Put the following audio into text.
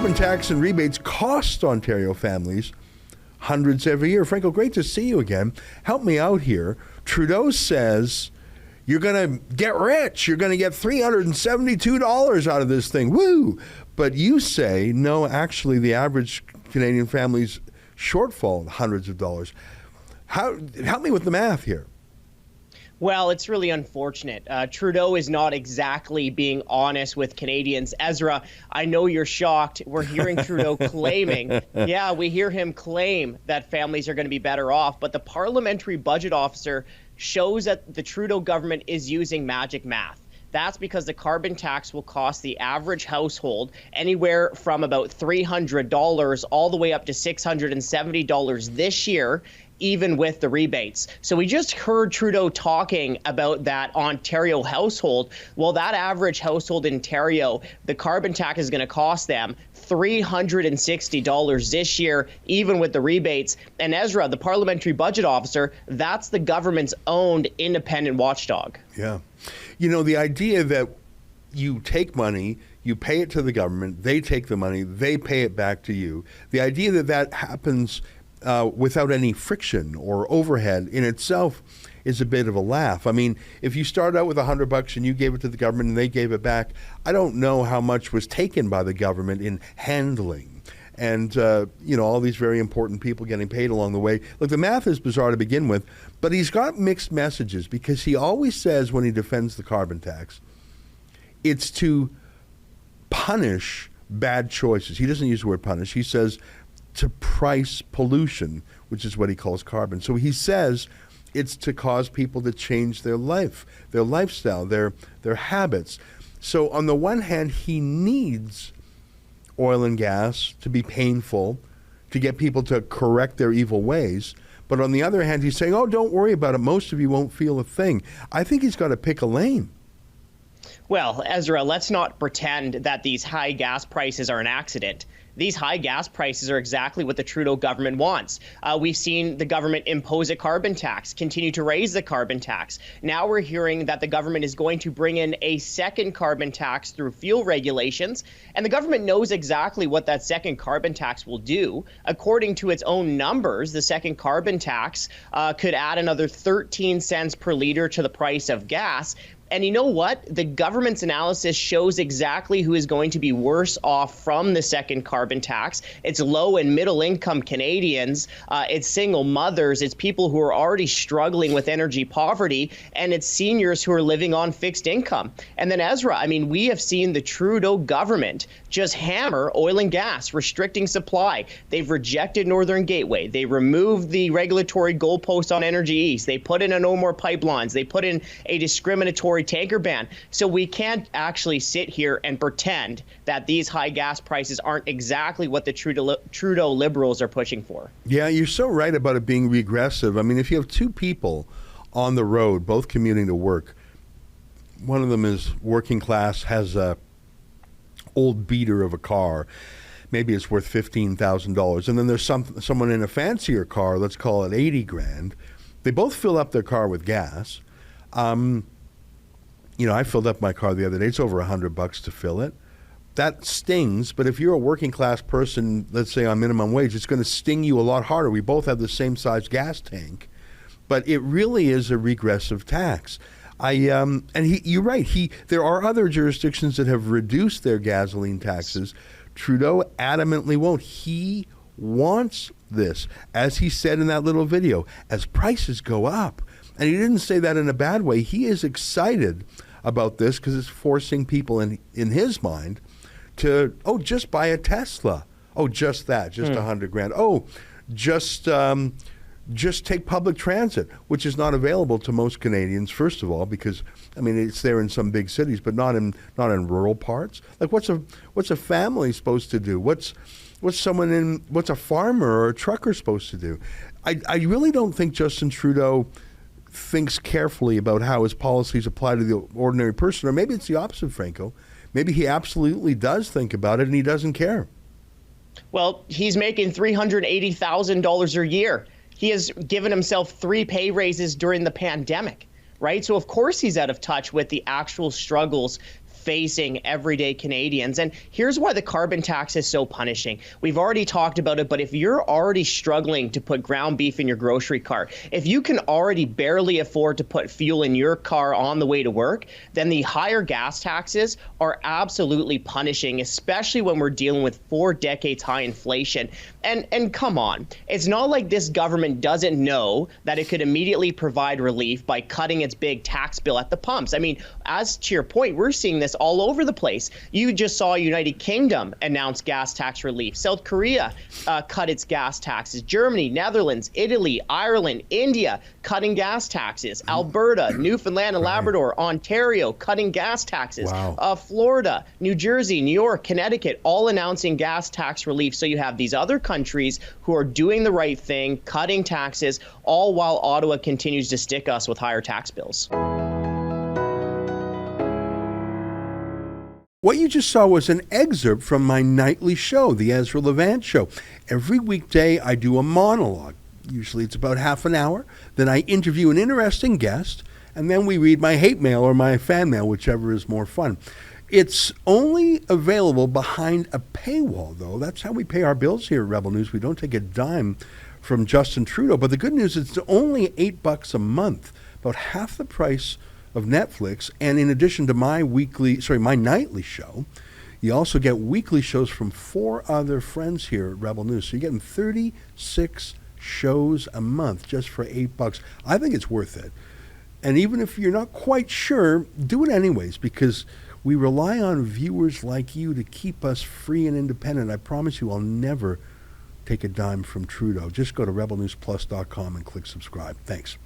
carbon tax and rebates cost Ontario families hundreds every year. Franco, great to see you again. Help me out here. Trudeau says you're going to get rich. You're going to get $372 out of this thing. Woo! But you say, no, actually, the average Canadian family's shortfall, hundreds of dollars. Help me with the math here. Well, it's really unfortunate. Trudeau is not exactly being honest with Canadians. Ezra, I know you're shocked. We're hearing Trudeau claiming, we hear him claim that families are going to be better off. But the parliamentary budget officer shows that the Trudeau government is using magic math. That's because the carbon tax will cost the average household anywhere from about $300 all the way up to $670 this year, even with the rebates. So we just heard Trudeau talking about that Ontario household. Well, that average household in Ontario, the carbon tax is going to cost them $360 this year, even with the rebates. And Ezra, the parliamentary budget officer, that's the government's owned independent watchdog. Yeah. You know, the idea that you take money, you pay it to the government, they take the money, they pay it back to you. The idea that that happens without any friction or overhead in itself is a bit of a laugh. I mean, if you start out with $100 and you gave it to the government and they gave it back, I don't know how much was taken by the government in handling and, all these very important people getting paid along the way. Look, the math is bizarre to begin with, but he's got mixed messages because he always says when he defends the carbon tax, it's to punish bad choices. He doesn't use the word punish. He says to price pollution, which is what he calls carbon. So he says it's to cause people to change their life, their lifestyle, their habits. So on the one hand, he needs oil and gas to be painful, to get people to correct their evil ways. But on the other hand, he's saying, oh, don't worry about it. Most of you won't feel a thing. I think he's got to pick a lane. Well, Ezra, let's not pretend that these high gas prices are an accident. These high gas prices are exactly what the Trudeau government wants. We've seen the government impose a carbon tax, continue to raise the carbon tax. Now we're hearing that the government is going to bring in a second carbon tax through fuel regulations. And the government knows exactly what that second carbon tax will do. According to its own numbers, the second carbon tax could add another 13 cents per liter to the price of gas. And you know what? The government's analysis shows exactly who is going to be worse off from the second carbon tax. It's low and middle income Canadians. It's single mothers. It's people who are already struggling with energy poverty. And it's seniors who are living on fixed income. And then Ezra, I mean, we have seen the Trudeau government just hammer oil and gas, restricting supply. They've rejected Northern Gateway. They removed the regulatory goalpost on Energy East. They put in a no more pipelines. They put in a discriminatory tanker ban. So we can't actually sit here and pretend that these high gas prices aren't exactly what the Trudeau Liberals are pushing for. Yeah, you're so right about it being regressive. I mean, if you have two people on the road, both commuting to work, one of them is working class, has a old beater of a car, maybe it's worth $15,000, and then there's someone in a fancier car, let's call it 80 grand. They both fill up their car with gas. I filled up my car the other day. It's over $100 to fill it. That stings, but if you're a working class person, let's say on minimum wage, it's going to sting you a lot harder. We both have the same size gas tank, but it really is a regressive tax. You're right. There are other jurisdictions that have reduced their gasoline taxes. Trudeau adamantly won't. He wants this, as he said in that little video, as prices go up. And he didn't say that in a bad way. He is excited about this because it's forcing people in his mind to, just buy a Tesla. Oh, just that, just $100 grand. Oh, just take public transit, which is not available to most Canadians, first of all, because, I mean, it's there in some big cities, but not in rural parts. Like, what's a family supposed to do? What's a farmer or a trucker supposed to do? I really don't think Justin Trudeau thinks carefully about how his policies apply to the ordinary person, or maybe it's the opposite, Franco. Maybe he absolutely does think about it and he doesn't care. Well, he's making $380,000 a year. He has given himself 3 pay raises during the pandemic, right? So of course he's out of touch with the actual struggles facing everyday Canadians. And here's why the carbon tax is so punishing. We've already talked about it, but if you're already struggling to put ground beef in your grocery cart, if you can already barely afford to put fuel in your car on the way to work, then the higher gas taxes are absolutely punishing, especially when we're dealing with 4 decades high inflation. And come on, it's not like this government doesn't know that it could immediately provide relief by cutting its big tax bill at the pumps. I mean, as to your point, we're seeing this all over the place. You just saw United Kingdom announce gas tax relief. South Korea cut its gas taxes. Germany, Netherlands, Italy, Ireland, India cutting gas taxes. Alberta, Newfoundland and Labrador, Ontario cutting gas taxes. Wow. Florida, New Jersey, New York, Connecticut, all announcing gas tax relief. So you have these other countries who are doing the right thing, cutting taxes, all while Ottawa continues to stick us with higher tax bills. What you just saw was an excerpt from my nightly show, The Ezra Levant Show. Every weekday, I do a monologue. Usually it's about half an hour. Then I interview an interesting guest, and then we read my hate mail or my fan mail, whichever is more fun. It's only available behind a paywall, though. That's how we pay our bills here at Rebel News. We don't take a dime from Justin Trudeau. But the good news is it's only $8 a month, about half the price of Netflix. And in addition to my nightly show, you also get weekly shows from 4 other friends here at Rebel News. So you're getting 36 shows a month just for $8. I think it's worth it. And even if you're not quite sure, do it anyways, because we rely on viewers like you to keep us free and independent. I promise you I'll never take a dime from Trudeau. Just go to rebelnewsplus.com and click subscribe. Thanks.